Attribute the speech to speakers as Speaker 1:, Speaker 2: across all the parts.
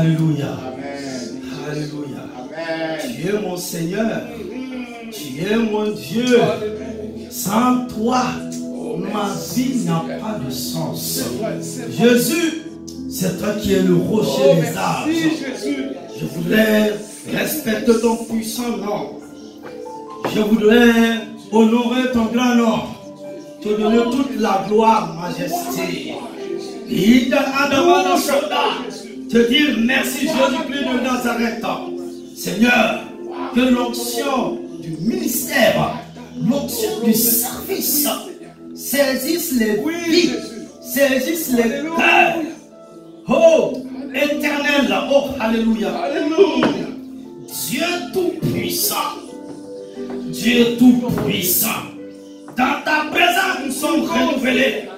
Speaker 1: Alléluia.
Speaker 2: Amen.
Speaker 1: Alléluia.
Speaker 2: Amen.
Speaker 1: Tu es mon Seigneur. Tu es mon Dieu. Sans toi, ma vie n'a pas de sens. Jésus, c'est toi qui es le rocher des âges. Je voudrais respecter ton puissant nom. Je voudrais honorer ton grand nom. Te donner toute la gloire, majesté. Te dire merci Jésus-Christ de Nazareth. Seigneur, que l'onction du ministère, l'onction du service saisisse les vies, saisisse les cœurs. Oh, éternel, oh, alléluia. Dieu tout-puissant, Dieu tout-puissant. Dans ta présence, nous sommes renouvelés.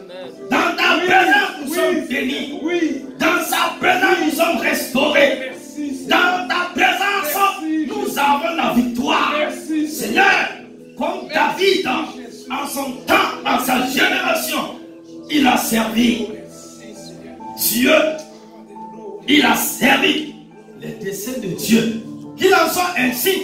Speaker 1: Dans ta présence, nous sommes bénis. Dans sa présence, nous sommes restaurés. Dans ta présence, nous avons la victoire. Seigneur, comme David, en son temps, en sa génération, il a servi Dieu. Il a servi les desseins de Dieu. Qu'il en soit ainsi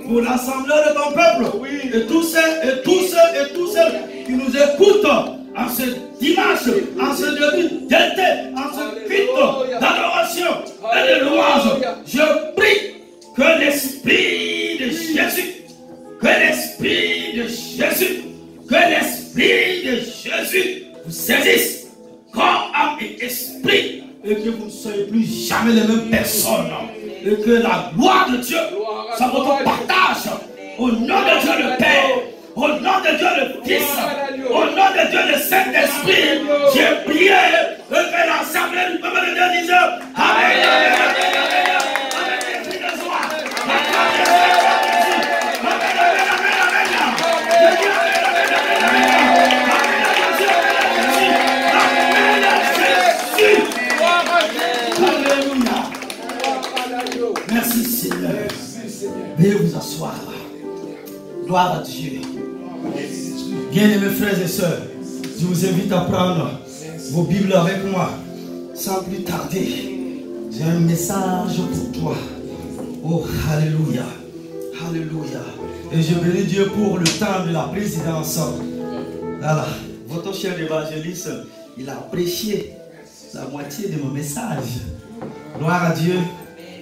Speaker 1: pour l'assemblée de ton peuple. Et tous ceux qui nous écoutent en ce dimanche, en ce début d'été, en ce culte d'adoration et de louange. Je prie que l'Esprit de Jésus, que l'Esprit de Jésus, que l'Esprit de Jésus vous saisisse corps, âme et esprit, et que vous ne soyez plus jamais les mêmes personnes, et que la gloire de Dieu soit votre partage au nom de Dieu le Père, au nom de Dieu le Fils, au nom de Dieu le Saint-Esprit. J'ai prié et que l'assemblée du peuple de Dieu dise Amen, Amen, Amen, Amen, avec l'esprit de joie, merci Seigneur. Veuillez vous asseoir. Gloire à Dieu. Bien-aimés frères et sœurs, je vous invite à prendre vos Bibles avec moi. Sans plus tarder, j'ai un message pour toi. Oh, alléluia. Alléluia. Et je bénis Dieu pour le temps de la présidence. Voilà. Votre cher évangéliste, il a prêché la moitié de mon message. Gloire à Dieu.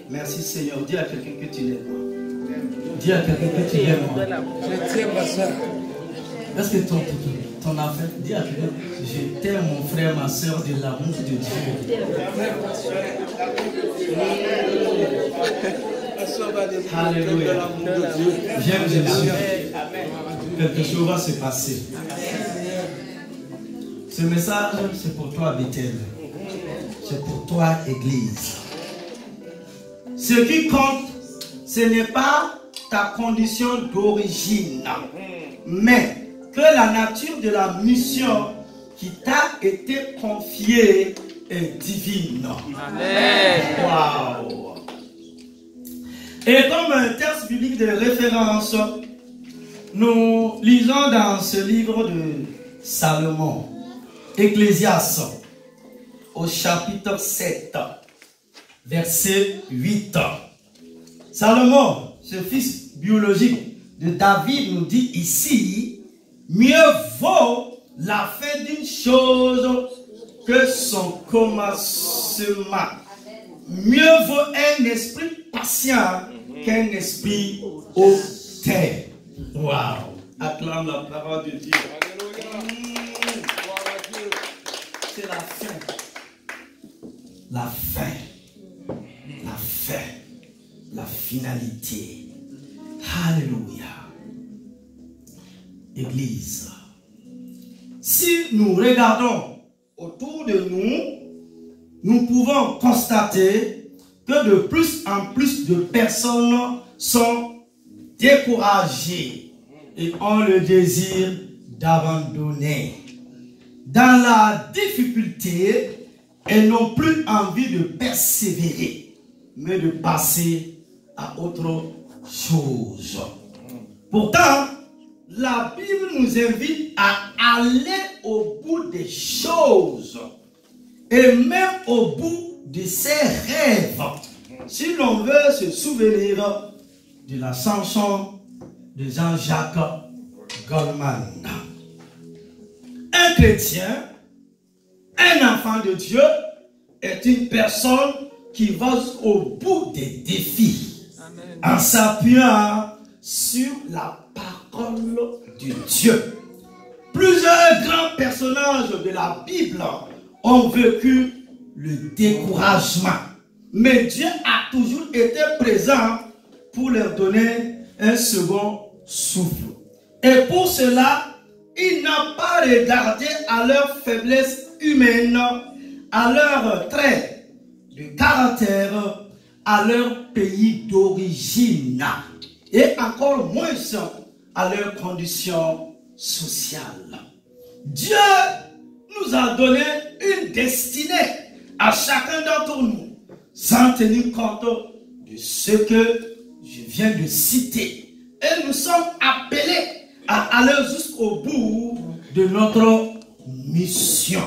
Speaker 1: Merci Seigneur. Dis à quelqu'un que tu l'aimes. Dis à quelqu'un que tu l'aimes.
Speaker 3: Je t'aime ma soeur.
Speaker 1: Est-ce que ton affaire, dis à quelqu'un, je t'aime mon frère, ma soeur, de l'amour de Dieu. Alléluia. J'aime Jésus. Quelque chose va se passer. Ce message, c'est pour toi, Bethel. C'est pour toi, Église. Ce qui compte, ce n'est pas ta condition d'origine, mais que la nature de la mission qui t'a été confiée est divine.
Speaker 3: Amen.
Speaker 1: Wow. Et comme un texte biblique de référence, nous lisons dans ce livre de Salomon, Ecclésiaste, au chapitre 7, verset 8. Salomon, ce fils biologique de David, nous dit ici: mieux vaut la fin d'une chose que son commencement. Mieux vaut un esprit patient qu'un esprit hautain. Waouh! Acclame la parole de Dieu. C'est la fin. La fin. La fin. La finalité. Alléluia. Église. Si nous regardons autour de nous, nous pouvons constater que de plus en plus de personnes sont découragées et ont le désir d'abandonner. Dans la difficulté, elles n'ont plus envie de persévérer, mais de passer à autre chose. Pourtant, la Bible nous invite à aller au bout des choses et même au bout de ses rêves si l'on veut se souvenir de la chanson de Jean-Jacques Goldman. Un chrétien, un enfant de Dieu, est une personne qui va au bout des défis. Amen. En s'appuyant sur la parole de Dieu. Plusieurs grands personnages de la Bible ont vécu le découragement. Mais Dieu a toujours été présent pour leur donner un second souffle. Et pour cela, il n'a pas regardé à leur faiblesse humaine, à leur trait de caractère, à leur pays d'origine et encore moins à leurs conditions sociales. Dieu nous a donné une destinée à chacun d'entre nous, sans tenir compte de ce que je viens de citer. Et nous sommes appelés à aller jusqu'au bout de notre mission.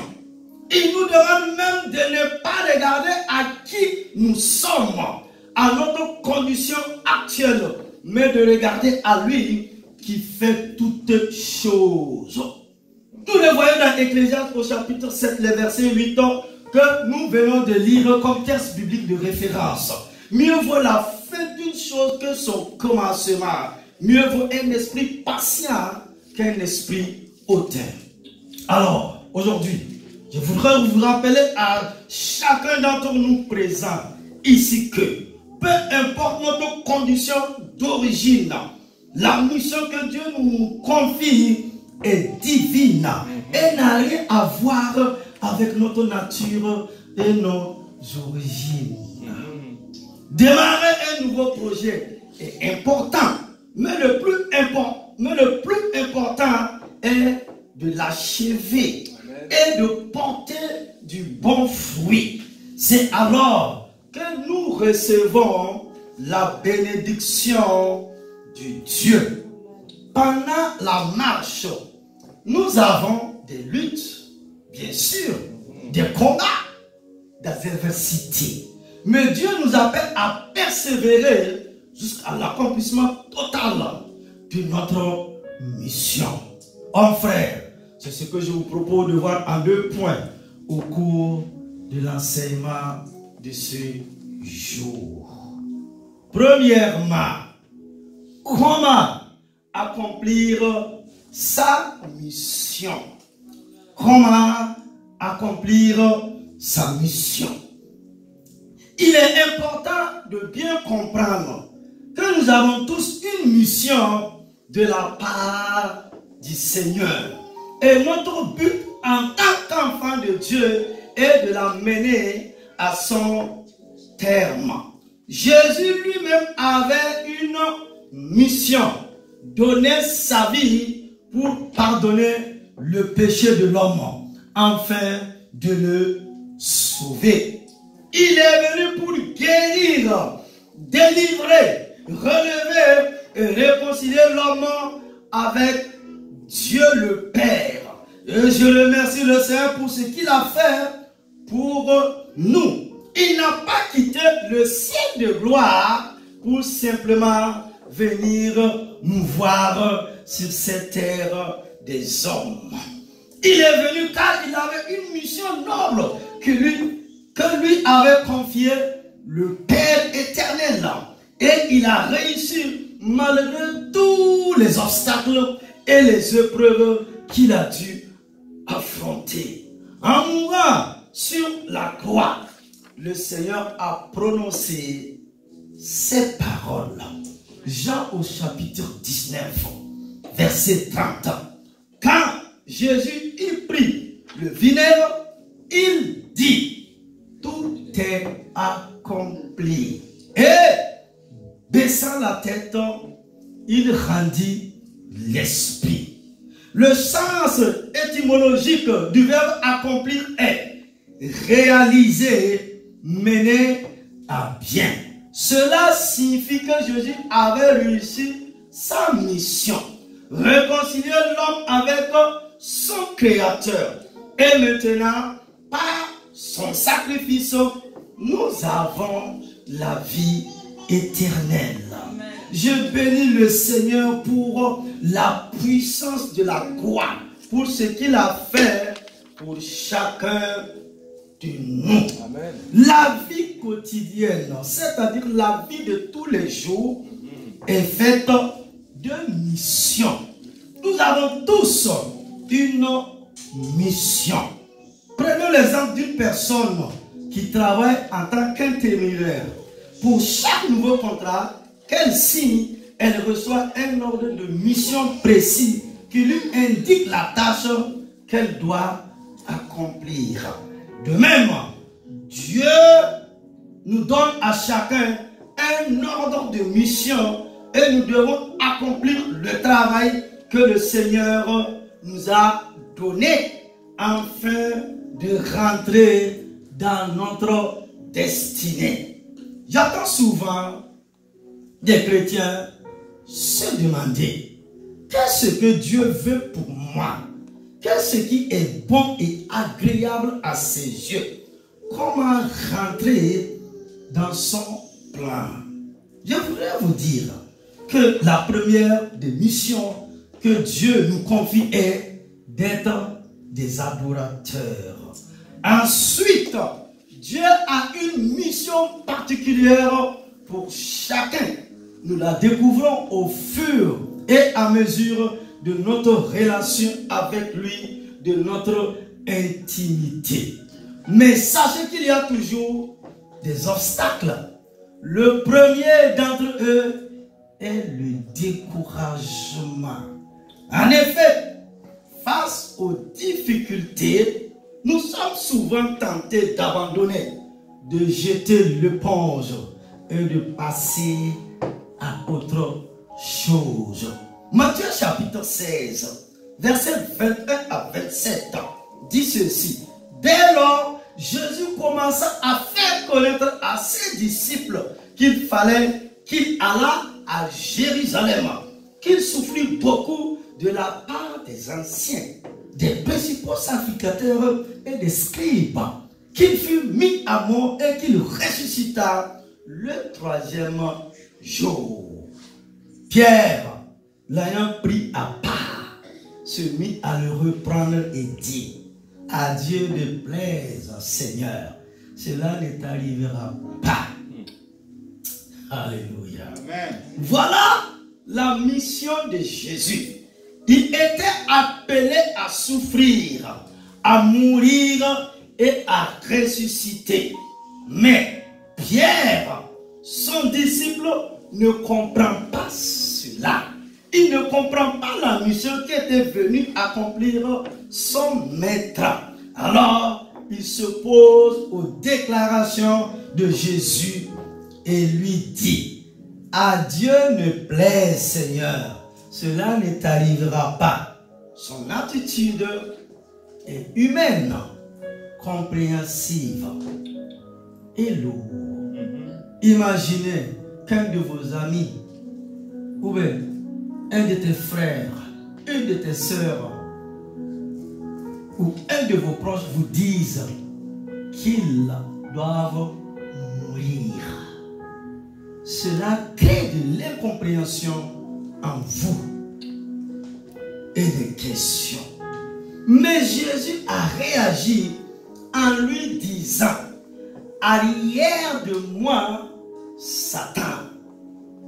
Speaker 1: Il nous demande même de ne pas regarder à qui nous sommes, à notre condition actuelle, mais de regarder à lui qui fait toutes choses. Nous le voyons dans Ecclésiaste au chapitre 7, le verset 8, que nous venons de lire comme texte biblique de référence. Mieux vaut la fin d'une chose que son commencement. Mieux vaut un esprit patient qu'un esprit hautain. Alors, aujourd'hui, je voudrais vous rappeler à chacun d'entre nous présents ici que, peu importe notre condition d'origine, la mission que Dieu nous confie est divine et n'a rien à voir avec notre nature et nos origines. Démarrer un nouveau projet est important, mais le plus important est de l'achever et de porter du bon fruit. C'est alors que nous recevons la bénédiction du Dieu. Pendant la marche, nous avons des luttes, bien sûr, des combats, des adversités. Mais Dieu nous appelle à persévérer jusqu'à l'accomplissement total de notre mission. Oh frère, c'est ce que je vous propose de voir en 2 points au cours de l'enseignement de ce jour. Premièrement, comment accomplir sa mission? Comment accomplir sa mission? Il est important de bien comprendre que nous avons tous une mission de la part du Seigneur. Et notre but en tant qu'enfant de Dieu est de la mener à son terme. Jésus lui-même avait une mission, donner sa vie pour pardonner le péché de l'homme, afin de le sauver. Il est venu pour guérir, délivrer, relever et réconcilier l'homme avec Dieu le Père. Et je remercie le Seigneur pour ce qu'il a fait pour nous. Il n'a pas quitté le ciel de gloire pour simplement venir nous voir sur cette terre des hommes. Il est venu car il avait une mission noble que lui avait confié le Père éternel. Et il a réussi malgré tous les obstacles et les épreuves qu'il a dû affronter. En mourant sur la croix, le Seigneur a prononcé ces paroles. Jean au chapitre 19, verset 30. Quand Jésus y prit le vinaigre, il dit: tout est accompli. Et baissant la tête, il rendit l'esprit. Le sens étymologique du verbe accomplir est réaliser, mener à bien. Cela signifie que Jésus avait réussi sa mission, réconcilier l'homme avec son Créateur. Et maintenant, par son sacrifice, nous avons la vie éternelle. Je bénis le Seigneur pour la puissance de la gloire, pour ce qu'il a fait pour chacun de nous.
Speaker 3: Amen.
Speaker 1: La vie quotidienne, c'est-à-dire la vie de tous les jours, est faite de missions. Nous avons tous une mission. Prenons l'exemple d'une personne qui travaille en tant qu'intérimaire. Pour chaque nouveau contrat qu'elle signe, elle reçoit un ordre de mission précis qui lui indique la tâche qu'elle doit accomplir. De même, Dieu nous donne à chacun un ordre de mission et nous devons accomplir le travail que le Seigneur nous a donné afin de rentrer dans notre destinée. J'entends souvent des chrétiens se demander qu'est-ce que Dieu veut pour moi? Qu'est-ce qui est bon et agréable à ses yeux? Comment rentrer dans son plan? Je voudrais vous dire que la première des missions que Dieu nous confie est d'être des adorateurs. Ensuite, Dieu a une mission particulière pour chacun. Nous la découvrons au fur et à mesure de notre relation avec lui, de notre intimité. Mais sachez qu'il y a toujours des obstacles. Le premier d'entre eux est le découragement. En effet, face aux difficultés, nous sommes souvent tentés d'abandonner, de jeter l'éponge et de passer à autre chose. Matthieu chapitre 16, versets 21 à 27 dit ceci. Dès lors, Jésus commença à faire connaître à ses disciples qu'il fallait qu'il allât à Jérusalem, qu'il souffrit beaucoup de la part des anciens, des principaux sacrificateurs et des scribes, qu'il fut mis à mort et qu'il ressuscita le troisième jour. Pierre, l'ayant pris à part, se mit à le reprendre et dit: à Dieu ne plaise, Seigneur, cela ne t'arrivera pas. Alléluia.
Speaker 3: Amen.
Speaker 1: Voilà la mission de Jésus. Il était appelé à souffrir, à mourir et à ressusciter. Mais Pierre, son disciple, ne comprend pas cela. Il ne comprend pas la mission qu'était venu accomplir son maître. Alors, il se pose aux déclarations de Jésus et lui dit: à Dieu ne plaise, Seigneur, cela ne t'arrivera pas. Son attitude est humaine, compréhensive et lourde. Imaginez qu'un de vos amis ou bien un de tes frères, une de tes sœurs ou un de vos proches vous disent qu'ils doivent mourir. Cela crée de l'incompréhension en vous et des questions. Mais Jésus a réagi en lui disant: arrière de moi, Satan,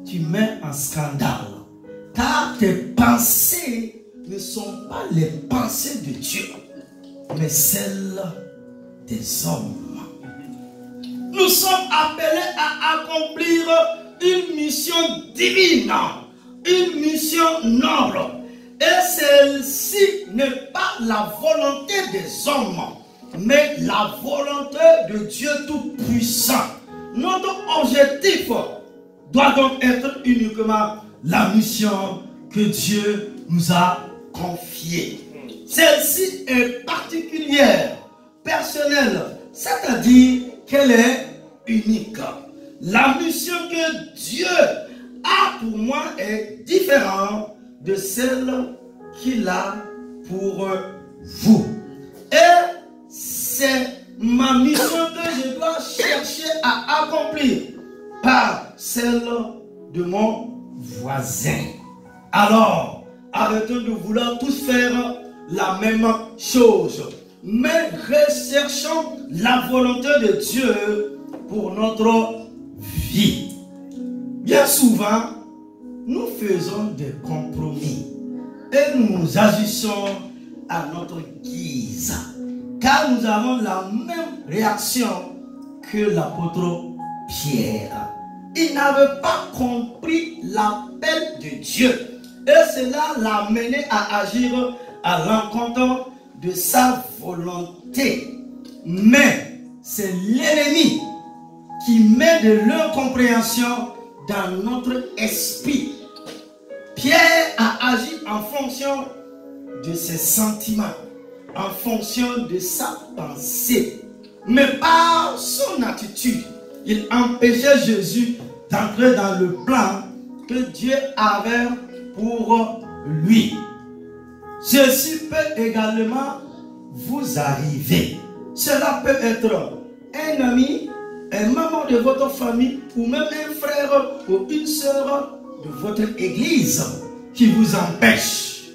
Speaker 1: tu mets en scandale, car tes pensées ne sont pas les pensées de Dieu, mais celles des hommes. Nous sommes appelés à accomplir une mission divine, une mission noble. Et celle-ci n'est pas la volonté des hommes, mais la volonté de Dieu Tout-Puissant. Notre objectif doit donc être uniquement la mission que Dieu nous a confiée. Celle-ci est particulière, personnelle, c'est-à-dire qu'elle est unique. La mission que Dieu a pour moi est différente de celle qu'il a pour vous. Et c'est ma mission que je dois chercher à accomplir par celle de mon voisin. Alors, arrêtons de vouloir tous faire la même chose, mais recherchons la volonté de Dieu pour notre vie. Bien souvent, nous faisons des compromis et nous agissons à notre guise, car nous avons la même réaction que l'apôtre Pierre. Il n'avait pas compris l'appel de Dieu et cela l'a mené à agir à l'encontre de sa volonté. Mais c'est l'ennemi qui met de l'incompréhension dans notre esprit. Pierre a agi en fonction de ses sentiments, en fonction de sa pensée. Mais par son attitude, il empêchait Jésus d'entrer dans le plan que Dieu avait pour lui. Ceci peut également vous arriver. Cela peut être un ami, un membre de votre famille ou même un frère ou une sœur de votre église qui vous empêche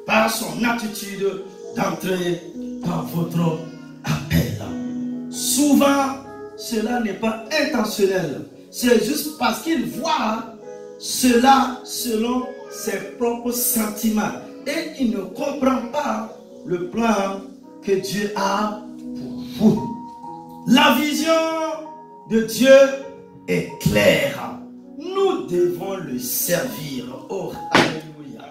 Speaker 1: par son attitude d'entrer dans votre appel. Souvent, cela n'est pas intentionnel. C'est juste parce qu'il voit cela selon ses propres sentiments et il ne comprend pas le plan que Dieu a pour vous. La vision de Dieu est claire. Nous devons le servir. Oh, alléluia.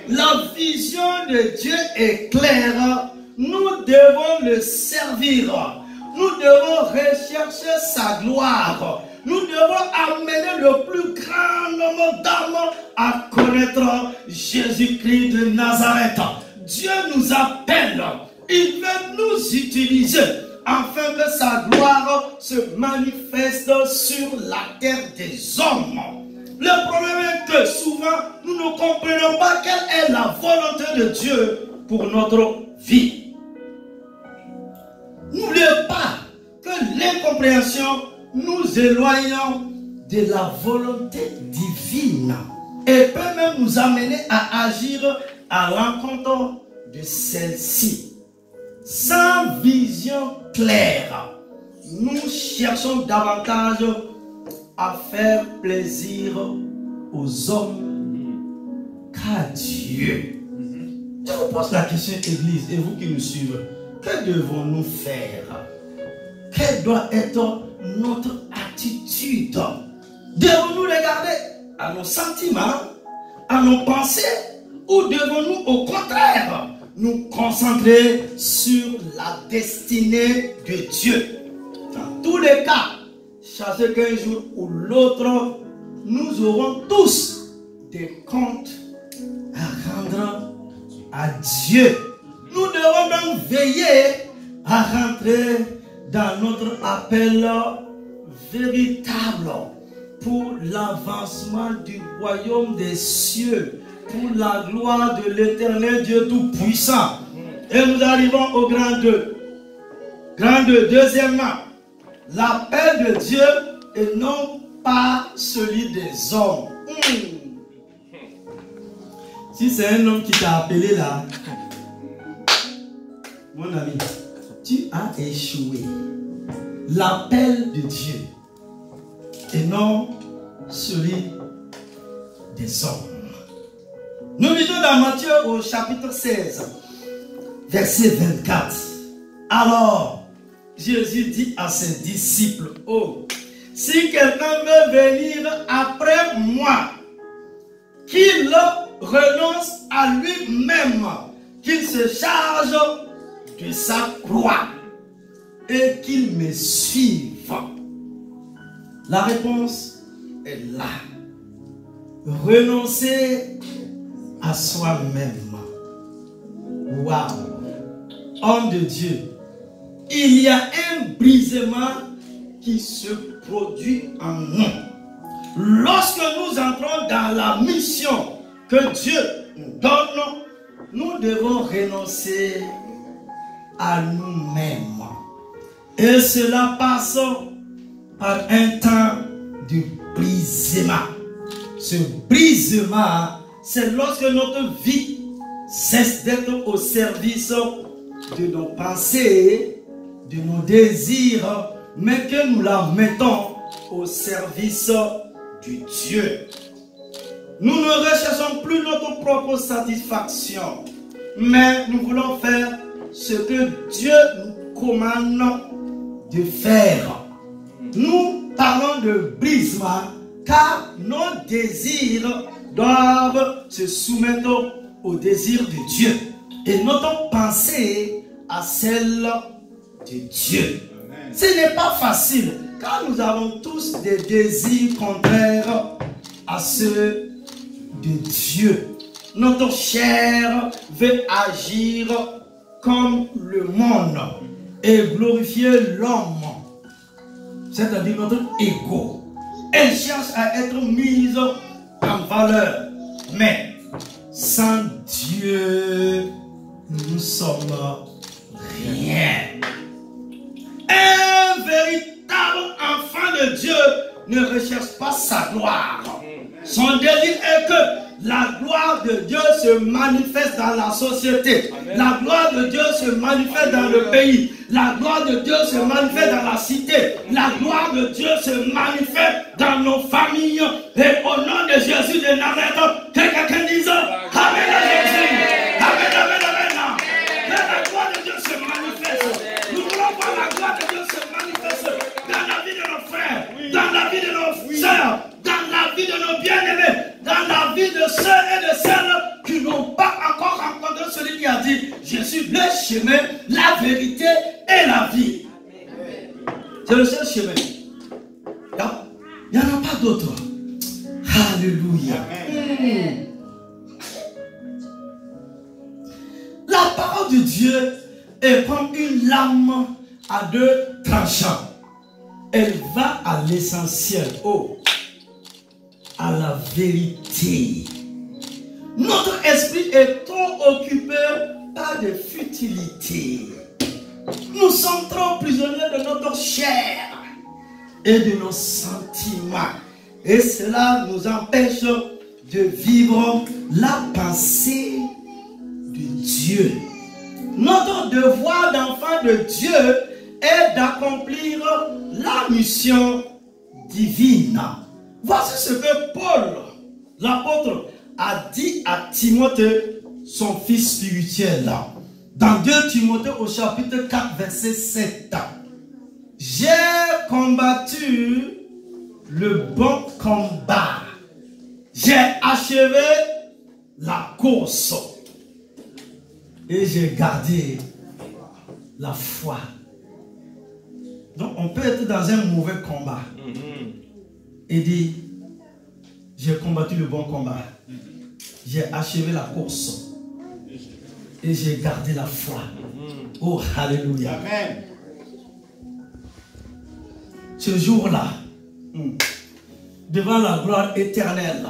Speaker 1: La vision de Dieu est claire. Nous devons le servir. Nous devons rechercher sa gloire. Nous devons amener le plus grand nombre d'âmes à connaître Jésus-Christ de Nazareth. Dieu nous appelle. Il veut nous utiliser afin que sa gloire se manifeste sur la terre des hommes. Le problème est que souvent, nous ne comprenons pas quelle est la volonté de Dieu pour notre vie. N'oubliez pas que l'incompréhension nous éloigne de la volonté divine et peut même nous amener à agir à l'encontre de celle-ci. Sans vision claire, nous cherchons davantage à faire plaisir aux hommes qu'à Dieu. Je vous pose la question, Église, et vous qui nous suivez, que devons-nous faire? Quelle doit être notre attitude? Devons-nous regarder à nos sentiments, à nos pensées, ou devons-nous au contraire nous concentrer sur la destinée de Dieu? Dans tous les cas, sachez qu'un jour ou l'autre, nous aurons tous des comptes à rendre à Dieu. Nous devons donc veiller à rentrer dans notre appel véritable pour l'avancement du royaume des cieux, pour la gloire de l'Éternel Dieu Tout-Puissant. Et nous arrivons au grand 2. Grand 2, deuxièmement, l'appel de Dieu et non pas celui des hommes. Si c'est un homme qui t'a appelé là, mon ami, tu as échoué. L'appel de Dieu et non celui des hommes. Nous lisons dans Matthieu au chapitre 16, verset 24. Alors, Jésus dit à ses disciples, oh, si quelqu'un veut venir après moi, qu'il renonce à lui-même, qu'il se charge de sa croix et qu'il me suive. La réponse est là. Renoncer à soi-même. Waouh! Homme de Dieu, il y a un brisement qui se produit en nous. Lorsque nous entrons dans la mission que Dieu nous donne, nous devons renoncer à nous-mêmes. Et cela passe par un temps de brisement. Ce brisement, c'est lorsque notre vie cesse d'être au service de nos pensées, de nos désirs, mais que nous la mettons au service du Dieu. Nous ne recherchons plus notre propre satisfaction, mais nous voulons faire ce que Dieu nous commande de faire. Nous parlons de brisement car nos désirs doivent se soumettre au désir de Dieu et notre pensée à celle de Dieu. Ce n'est pas facile car nous avons tous des désirs contraires à ceux de Dieu. Notre chair veut agir comme le monde et glorifier l'homme, c'est-à-dire notre ego. Elle cherche à être mise en valeur. Mais sans Dieu, nous sommes rien. Un véritable enfant de Dieu ne recherche pas sa gloire. Son désir est que la gloire de Dieu se manifeste dans la société. Amen. La gloire de Dieu se manifeste dans le pays. La gloire de Dieu se manifeste dans la cité. La gloire de Dieu se manifeste dans nos familles. Et au nom de Jésus de Nazareth, que quelqu'un dise Amen à Jésus. Amen, amen, amen. Que la gloire de Dieu se manifeste. Nous voulons voir la gloire de Dieu se manifeste dans la vie de nos frères, dans la vie de nos sœurs, dans la vie de nos bien-aimés, dans la vie de ceux et de celles qui n'ont pas encore rencontré celui qui a dit je suis le chemin, la vérité et la vie. C'est le seul chemin. Il n'y en a pas d'autre. Alléluia. La parole de Dieu est comme une lame à deux tranchants. Elle va à l'essentiel. À la vérité. Notre esprit est trop occupé par des futilités. Nous sommes trop prisonniers de notre chair et de nos sentiments. Et cela nous empêche de vivre la pensée de Dieu. Notre devoir d'enfant de Dieu est d'accomplir la mission divine. Voici ce que Paul, l'apôtre, a dit à Timothée, son fils spirituel. Dans 2 Timothée au chapitre 4, verset 7. J'ai combattu le bon combat. J'ai achevé la course. Et j'ai gardé la foi. Donc on peut être dans un mauvais combat. Et dit, j'ai combattu le bon combat. J'ai achevé la course. Et j'ai gardé la foi. Oh, alléluia. Amen. Ce jour-là, devant la gloire éternelle,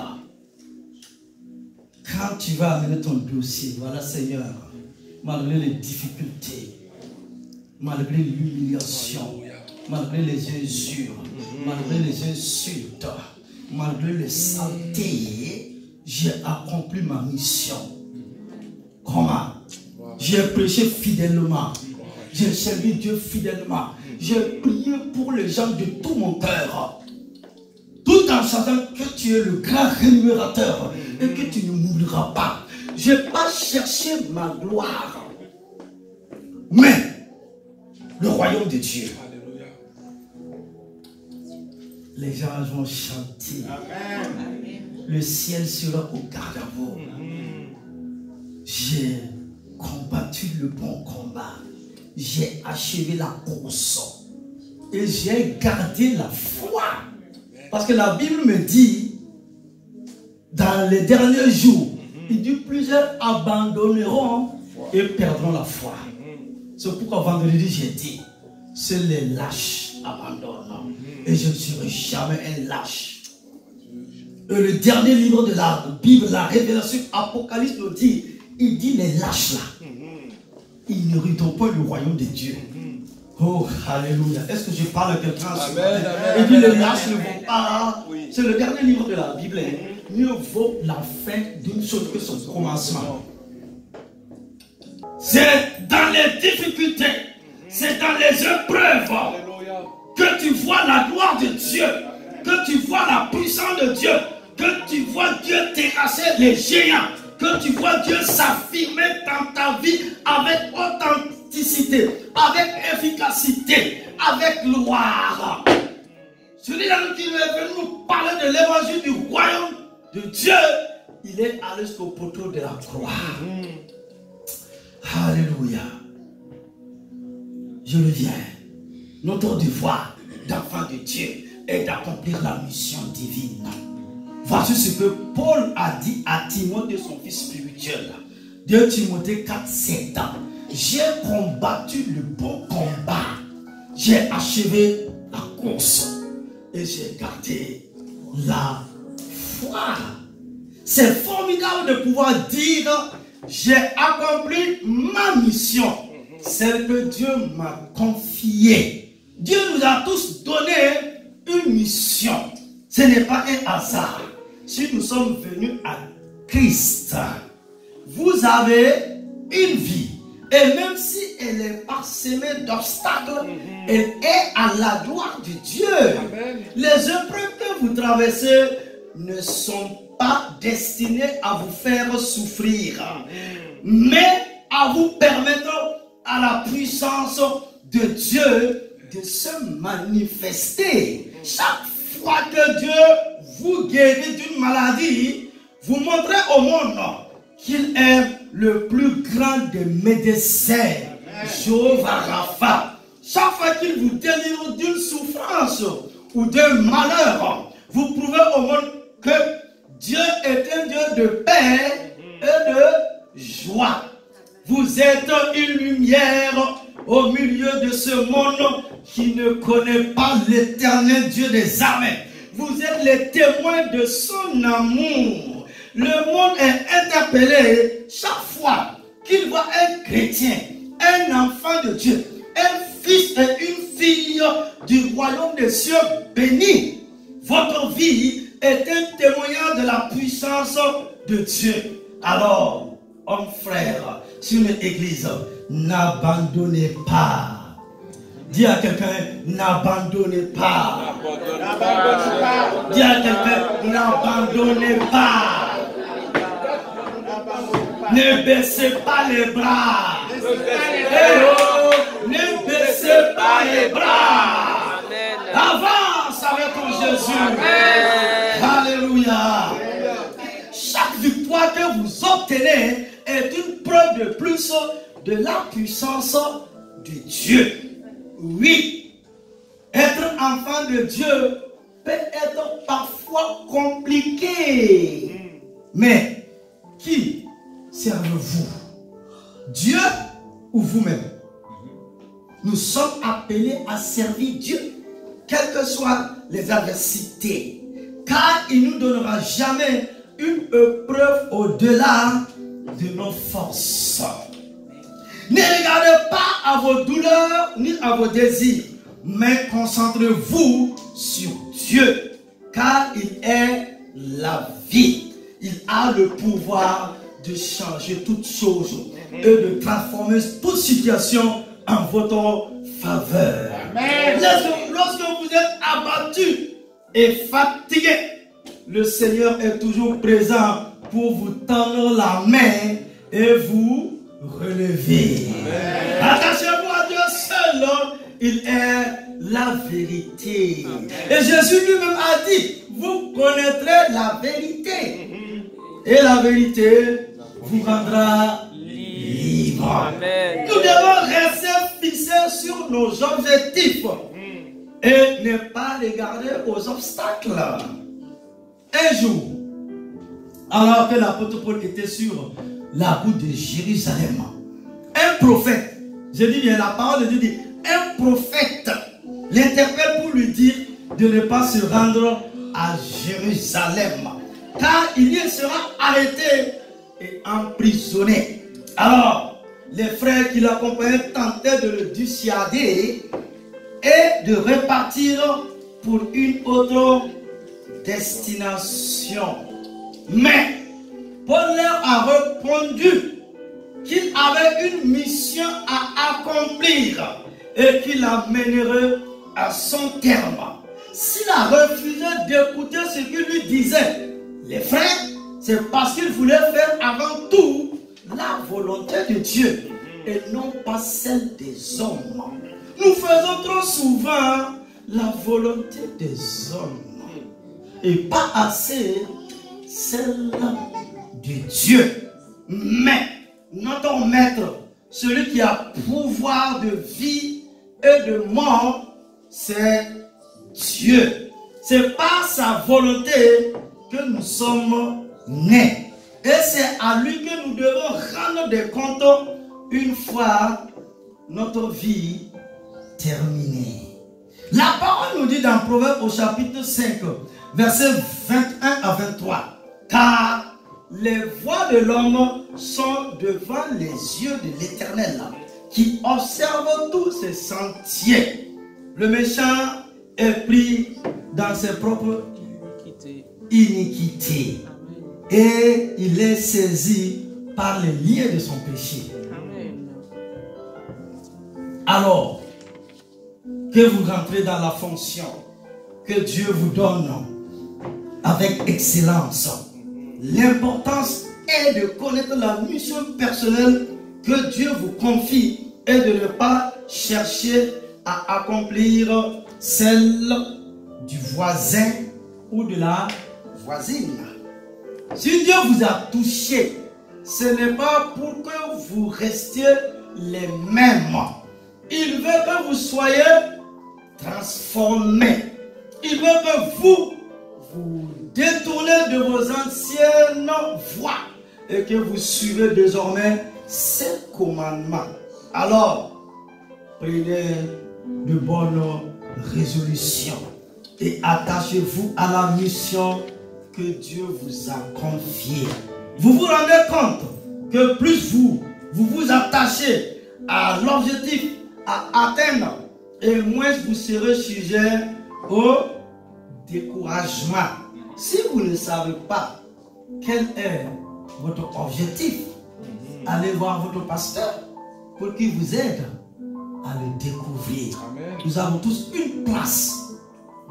Speaker 1: quand tu vas amener ton dossier, voilà Seigneur, malgré les difficultés, malgré l'humiliation, malgré les injures, malgré les insultes, malgré les saletés, j'ai accompli ma mission. Comment? J'ai prêché fidèlement. J'ai servi Dieu fidèlement. J'ai prié pour les gens de tout mon cœur. Tout en sachant que tu es le grand rémunérateur et que tu ne m'oublieras pas. Je n'ai pas cherché ma gloire, mais le royaume de Dieu. Les gens vont chanter. Amen. Le ciel sera au garde à vous. J'ai combattu le bon combat. J'ai achevé la course. Et j'ai gardé la foi. Parce que la Bible me dit, dans les derniers jours, il dit plusieurs abandonneront et perdront la foi. C'est pourquoi vendredi j'ai dit, seuls les lâches abandonnent. Et je ne serai jamais un lâche. Et le dernier livre de la Bible, la Révélation, Apocalypse nous dit, il dit les lâches là, ils n'hériteront pas le royaume de Dieu. Oh, alléluia. Est-ce que je parle à quelqu'un?
Speaker 3: Amen,
Speaker 1: Et puis
Speaker 3: amen,
Speaker 1: les lâches ne vont pas.
Speaker 3: Oui.
Speaker 1: C'est le dernier livre de la Bible. Mieux vaut la fin d'une chose que son commencement. C'est dans les difficultés, c'est dans les épreuves que tu vois la gloire de Dieu, que tu vois la puissance de Dieu, que tu vois Dieu terrasser les géants, que tu vois Dieu s'affirmer dans ta vie avec authenticité, avec efficacité, avec gloire. Celui-là qui est venu nous parler de l'évangile du royaume de Dieu, il est allé jusqu'au poteau de la croix. Alléluia. Je reviens. Notre devoir d'enfant de Dieu est d'accomplir la mission divine. Voici ce que Paul a dit à Timothée, son fils spirituel. 2 Timothée 4, 7 ans. J'ai combattu le bon combat. J'ai achevé la course. Et j'ai gardé la foi. C'est formidable de pouvoir dire: j'ai accompli ma mission, celle que Dieu m'a confiée. Dieu nous a tous donné une mission. Ce n'est pas un hasard. Si nous sommes venus à Christ, vous avez une vie. Et même si elle est parsemée d'obstacles, elle est à la gloire de Dieu. Amen. Les épreuves que vous traversez ne sont pas destinées à vous faire souffrir, mais à vous permettre à la puissance de Dieu de se manifester. Chaque fois que Dieu vous guérit d'une maladie, vous montrez au monde qu'il est le plus grand des médecins, Jéhovah Rapha. Chaque fois qu'il vous délivre d'une souffrance ou d'un malheur, vous prouvez au monde que Dieu est un Dieu de paix et de joie. Vous êtes une lumière au milieu de ce monde qui ne connaît pas l'éternel Dieu des armées. Vous êtes les témoins de son amour. Le monde est interpellé chaque fois qu'il voit un chrétien, un enfant de Dieu, un fils et une fille du royaume des cieux béni. Votre vie est un témoignage de la puissance de Dieu. Alors, hommes frères, sur l'église, n'abandonnez pas. Dis à quelqu'un, n'abandonnez pas. Dis à quelqu'un, n'abandonnez pas. Ne baissez pas les bras. Ne baissez pas les bras. Avance avec ton Jésus. Alléluia. Chaque victoire que vous obtenez est une preuve de plus de la puissance de Dieu. Oui, être enfant de Dieu peut être parfois compliqué. Mais qui servez-vous? Dieu ou vous-même? Nous sommes appelés à servir Dieu, quelles que soient les adversités, car il ne nous donnera jamais une épreuve au-delà de nos forces. Ne regardez pas à vos douleurs ni à vos désirs, mais concentrez-vous sur Dieu, car il est la vie. Il a le pouvoir de changer toutes choses et de transformer toute situation en votre faveur. Amen. Lorsque vous êtes abattu et fatigué, le Seigneur est toujours présent pour vous tendre la main et vous relever. Attachez-vous à Dieu seul, il est la vérité. Amen. Et Jésus lui-même a dit, vous connaîtrez la vérité. Et la vérité vous rendra libre. Amen. Nous devons rester fixés sur nos objectifs et ne pas regarder aux obstacles. Un jour, alors que l'apôtre Paul était sur la route de Jérusalem, un prophète, je dis bien la parole de Dieu dit, un prophète l'interpelle pour lui dire de ne pas se rendre à Jérusalem, car il y sera arrêté et emprisonné. Alors, les frères qui l'accompagnaient tentaient de le dissuader et de repartir pour une autre destination. Mais Paul leur a répondu qu'il avait une mission à accomplir et qu'il la mènerait à son terme. S'il a refusé d'écouter ce qu'il lui disait, les frères, c'est parce qu'il voulait faire avant tout la volonté de Dieu et non pas celle des hommes. Nous faisons trop souvent la volonté des hommes et pas assez celle de Dieu. Mais notre maître, celui qui a pouvoir de vie et de mort, c'est Dieu. C'est par sa volonté que nous sommes nés. Et c'est à lui que nous devons rendre des comptes une fois notre vie terminée. La parole nous dit dans Proverbes au chapitre 5, versets 21 à 23. Car les voies de l'homme sont devant les yeux de l'Éternel, qui observe tous ses sentiers. Le méchant est pris dans ses propres iniquités. Et il est saisi par les liens de son péché. Alors que vous rentrez dans la fonction que Dieu vous donne avec excellence, l'importance est de connaître la mission personnelle que Dieu vous confie et de ne pas chercher à accomplir celle du voisin ou de la voisine. Si Dieu vous a touché, ce n'est pas pour que vous restiez les mêmes. Il veut que vous soyez transformés. Il veut que vous détournez de vos anciennes voies et que vous suivez désormais ses commandements. Alors, prenez de bonnes résolutions et attachez-vous à la mission que Dieu vous a confiée. Vous vous rendez compte que plus vous attachez à l'objectif à atteindre et moins vous serez sujet au découragement. Si vous ne savez pas quel est votre objectif, allez voir votre pasteur pour qu'il vous aide à le découvrir. Amen. Nous avons tous une place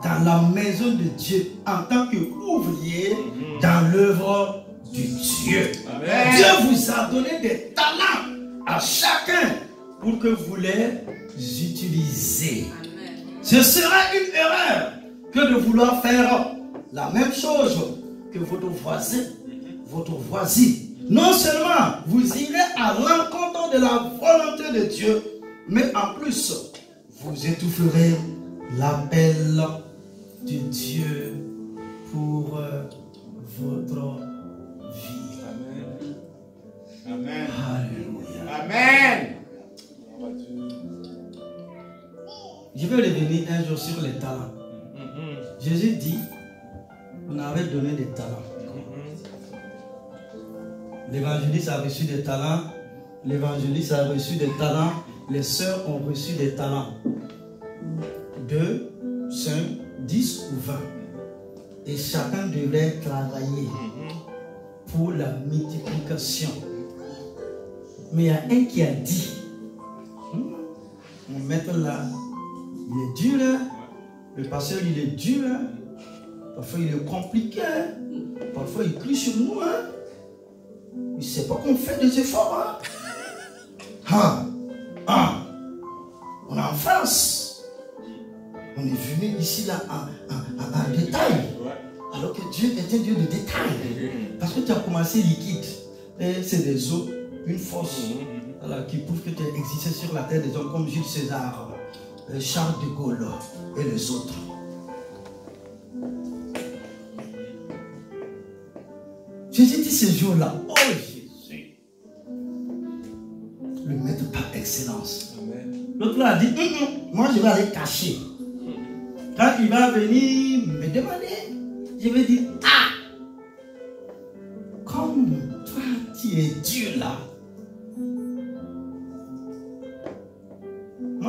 Speaker 1: dans la maison de Dieu en tant qu'ouvrier dans l'œuvre du Dieu. Amen. Dieu vous a donné des talents à chacun pour que vous les utilisez. Amen. Ce serait une erreur que de vouloir faire la même chose que votre voisin, votre voisine. Non seulement vous irez à l'encontre de la volonté de Dieu, mais en plus, vous étoufferez l'appel de Dieu pour votre vie.
Speaker 3: Amen. Amen.
Speaker 1: Alléluia.
Speaker 3: Amen.
Speaker 1: Je vais revenir un jour sur les talents. Jésus dit, on avait donné des talents. L'évangéliste a reçu des talents. L'évangéliste a reçu des talents. Les sœurs ont reçu des talents. 2, 5, 10 ou 20. Et chacun devrait travailler pour la multiplication. Mais il y a un qui a dit, mon maître là, il est dur, hein? Le pasteur il est dur, hein? Parfois il est compliqué, hein? Parfois il crie sur nous, hein? Il ne sait pas qu'on fait des efforts, hein? On est en France. On est venu ici là en détail. Alors que Dieu est un Dieu de détail. Parce que tu as commencé liquide. Et c'est des eaux, une force qui prouve que tu existais sur la terre des hommes comme Jules César, Charles de Gaulle et les autres. Jésus dit ce jour-là, oh Jésus, le maître par excellence. L'autre là a dit, moi je vais aller cacher. Quand il va venir me demander, je vais dire, comme toi tu es Dieu là,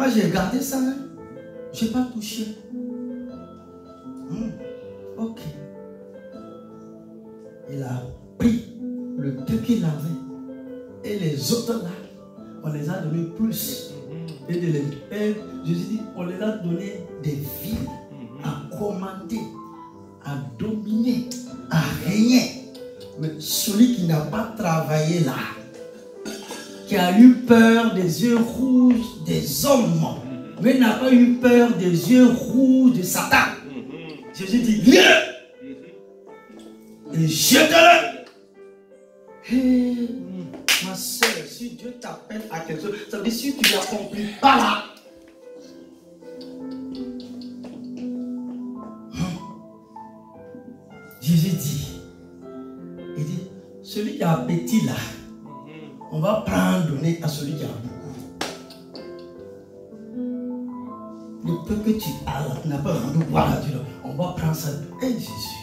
Speaker 1: Moi, j'ai gardé ça. Hein. Je n'ai pas touché. Ok. Il a pris le peu qu'il avait. Et les autres là, on les a donné plus. Et Jésus dit, on les a donné des villes à commander, à dominer, à régner. Mais celui qui n'a pas travaillé là, qui a eu peur des yeux rouges des hommes, mais n'a pas eu peur des yeux rouges de Satan. Jésus dit, viens et jette-le. Hey, ma soeur, si Dieu t'appelle à quelque chose, ça veut dire si tu n'accomplis pas là. Jésus dit, il dit, celui qui a appétit là, on va prendre, donner à celui qui a beaucoup. Le peu que tu as là, tu n'as pas rendu voir à Dieu, on va prendre ça. Hé Jésus,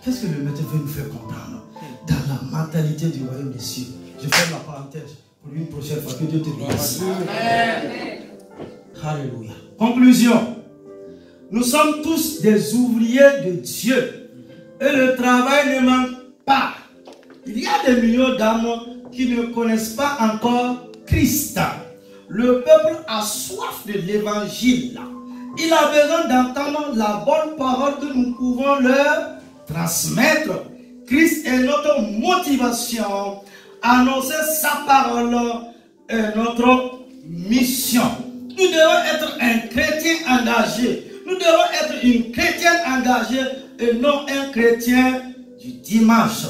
Speaker 1: qu'est-ce que le maître veut nous faire comprendre dans la mentalité du royaume des cieux? Je ferme la parenthèse pour une prochaine fois. Que Dieu te bénisse. Alléluia. Conclusion. Nous sommes tous des ouvriers de Dieu. Et le travail ne manque pas. Il y a des millions d'âmes qui ne connaissent pas encore Christ. Le peuple a soif de l'évangile. Il a besoin d'entendre la bonne parole que nous pouvons leur transmettre. Christ est notre motivation. Annoncer sa parole est notre mission. Nous devons être un chrétien engagé. Nous devons être une chrétienne engagée et non un chrétien du dimanche.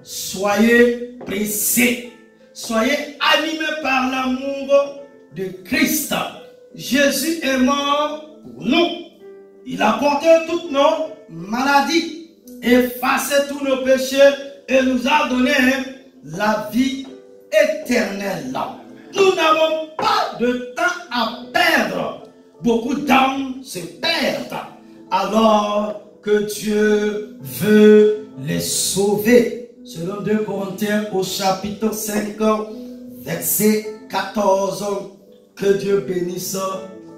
Speaker 1: Soyez pressés. Soyez animés par l'amour de Christ. Jésus est mort pour nous. Il a porté toutes nos maladies, effacé tous nos péchés et nous a donné la vie éternelle. Nous n'avons pas de temps à perdre. Beaucoup d'âmes se perdent alors que Dieu veut les sauver. Selon 2 Corinthiens au chapitre 5, verset 14. Que Dieu bénisse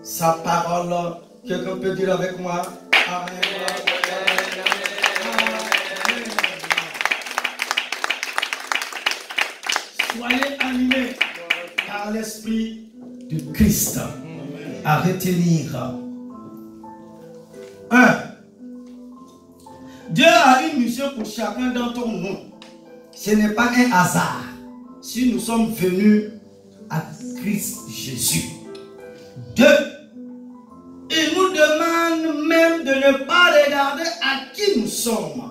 Speaker 1: sa parole. Quelqu'un peut dire avec moi? Amen. Soyez animés par l'Esprit de Christ. À retenir. 1. Dieu a une mission pour chacun d'entre nous. Ce n'est pas un hasard si nous sommes venus à Christ Jésus. 2. Il nous demande même de ne pas regarder à qui nous sommes,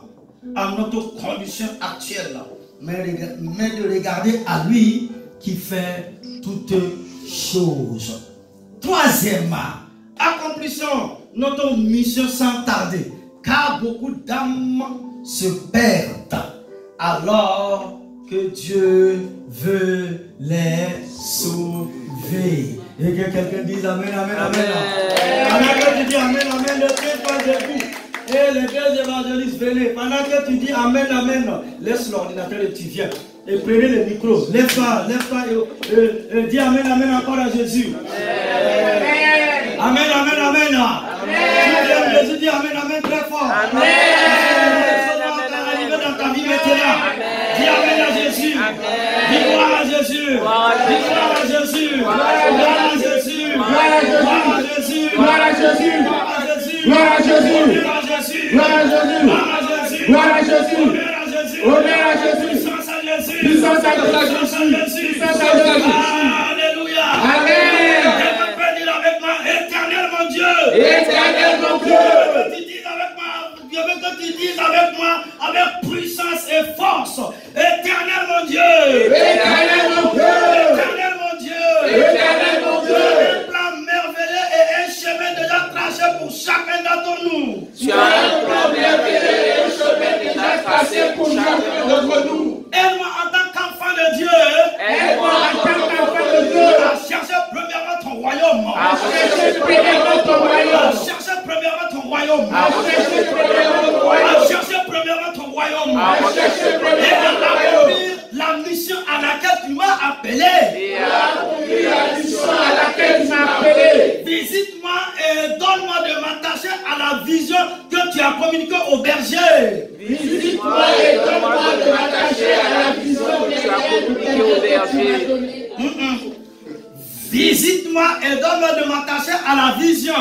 Speaker 1: à notre condition actuelle, mais de regarder à lui qui fait toutes choses. 3. Accomplissons notre mission sans tarder, car beaucoup d'âmes se perdent alors que Dieu veut les sauver. Et que quelqu'un dise Amen, Amen, Amen. Pendant que tu dis Amen, Amen, ne tiens pas debout. Et les deux évangélistes, venez. Pendant que tu dis Amen, Amen, laisse l'ordinateur et tu viens. Et prenez le micro. Lève-toi et dis Amen, Amen encore à Jésus. Amen, Amen, Amen. Amen. Jésus dit Amen, Amen très fort. Amen. Arriver dans ta vie maintenant. Dis Amen à Jésus. Dis gloire à Jésus. Dis gloire à Jésus. Gloire à Jésus. Gloire à Jésus. Gloire à Jésus. Gloire à Jésus. Gloire à Jésus. Gloire à Jésus. Gloire à Jésus. Honneur à Jésus. Puissance à Jésus. Puissance à Jésus. Puissance à Jésus. Alléluia. Amen. Quelqu'un peut dire avec moi, éternel mon Dieu. Éternel mon Dieu. Je veux que tu dises avec moi, avec puissance et force, éternel mon Dieu. Éternel mon Dieu. Éternel mon Dieu. Éternel mon Dieu. Un plan merveilleux et un chemin déjà tracé pour chacun d'entre nous. Tu as un plan merveilleux et un chemin déjà tracé pour chacun d'entre nous. Aide-moi en tant qu'enfant de Dieu. Aide-moi en tant qu'enfant de Dieu. À chercher premièrement ton royaume. À chercher premièrement ton royaume. À chercher premièrement ton royaume. À chercher premièrement ton royaume. À chercher premièrement ton royaume. À chercher premièrement ton royaume. La mission à laquelle tu m'as appelé. Et à accomplir la mission à laquelle tu m'as appelé. communiqué au berger.
Speaker 2: Visite-moi et donne-moi de m'attacher à la vision que tu as communiquée au berger.
Speaker 1: Visite-moi et donne-moi de m'attacher à la vision.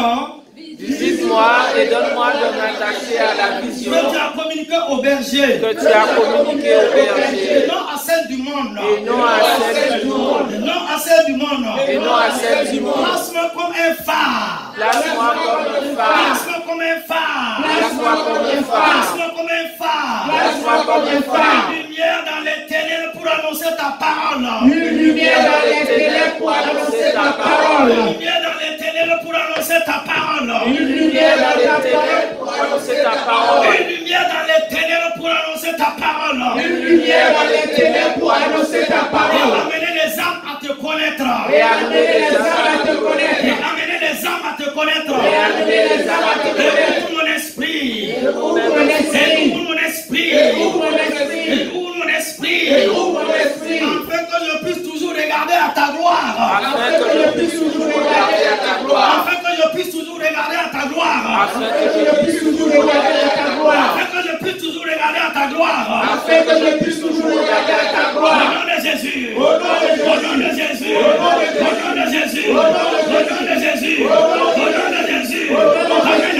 Speaker 2: Visite-moi et donne-moi de m'attacher à la vision
Speaker 1: Que tu as communiqué au berger.
Speaker 2: que tu as communiquée au berger.
Speaker 1: Et non à celle du monde.
Speaker 2: Et non à celle du monde.
Speaker 1: Et non à celle du monde.
Speaker 2: Et non à celle du monde.
Speaker 1: Place-moi comme un phare.
Speaker 2: Place-moi comme un phare.
Speaker 1: Place-moi comme un phare.
Speaker 2: Place-moi comme un phare.
Speaker 1: Place-moi comme un phare.
Speaker 2: Place-moi comme un phare.
Speaker 1: Une lumière dans les ténèbres pour annoncer ta parole.
Speaker 2: Une lumière dans les ténèbres pour annoncer ta parole.
Speaker 1: Une lumière dans les ténèbres pour annoncer ta parole.
Speaker 2: Une lumière dans les ténèbres pour annoncer ta parole.
Speaker 1: Une lumière dans les ténèbres pour annoncer ta parole.
Speaker 2: Une lumière dans les ténèbres pour annoncer ta
Speaker 1: Et
Speaker 2: parole.
Speaker 1: amener les âmes à te connaître.
Speaker 2: Et amener les âmes à te
Speaker 1: Et
Speaker 2: connaître.
Speaker 1: amener les âmes à te connaître.
Speaker 2: Et amener les âmes à te
Speaker 1: Et
Speaker 2: connaître.
Speaker 1: ouvre mon esprit.
Speaker 2: Ouvre mon
Speaker 1: Et
Speaker 2: esprit.
Speaker 1: ouvre mon esprit.
Speaker 2: Ouvre mon esprit.
Speaker 1: Et ouvre mon esprit.
Speaker 2: Ouvre mon esprit.
Speaker 1: Afin que je puisse toujours regarder à ta gloire.
Speaker 2: Afin que je puisse toujours regarder à ta gloire.
Speaker 1: Afin que je puisse toujours regarder à ta gloire.
Speaker 2: Afin que je puisse toujours regarder à ta gloire.
Speaker 1: Afin que je puisse toujours regarder à ta gloire.
Speaker 2: Afin que je puisse toujours regarder à ta
Speaker 1: Au
Speaker 2: gloire.
Speaker 1: nom de Jésus. Au nom de Jésus. Au nom de Jésus. Au nom de Jésus. Au nom de Jésus. Amen,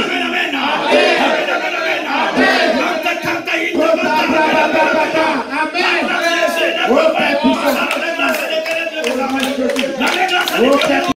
Speaker 1: amen, amen. Amen, amen, amen. Kanta, kanta, ita, kanta.
Speaker 2: Amen.
Speaker 1: La grâce de Dieu. La grâce de Dieu. La grâce de Dieu.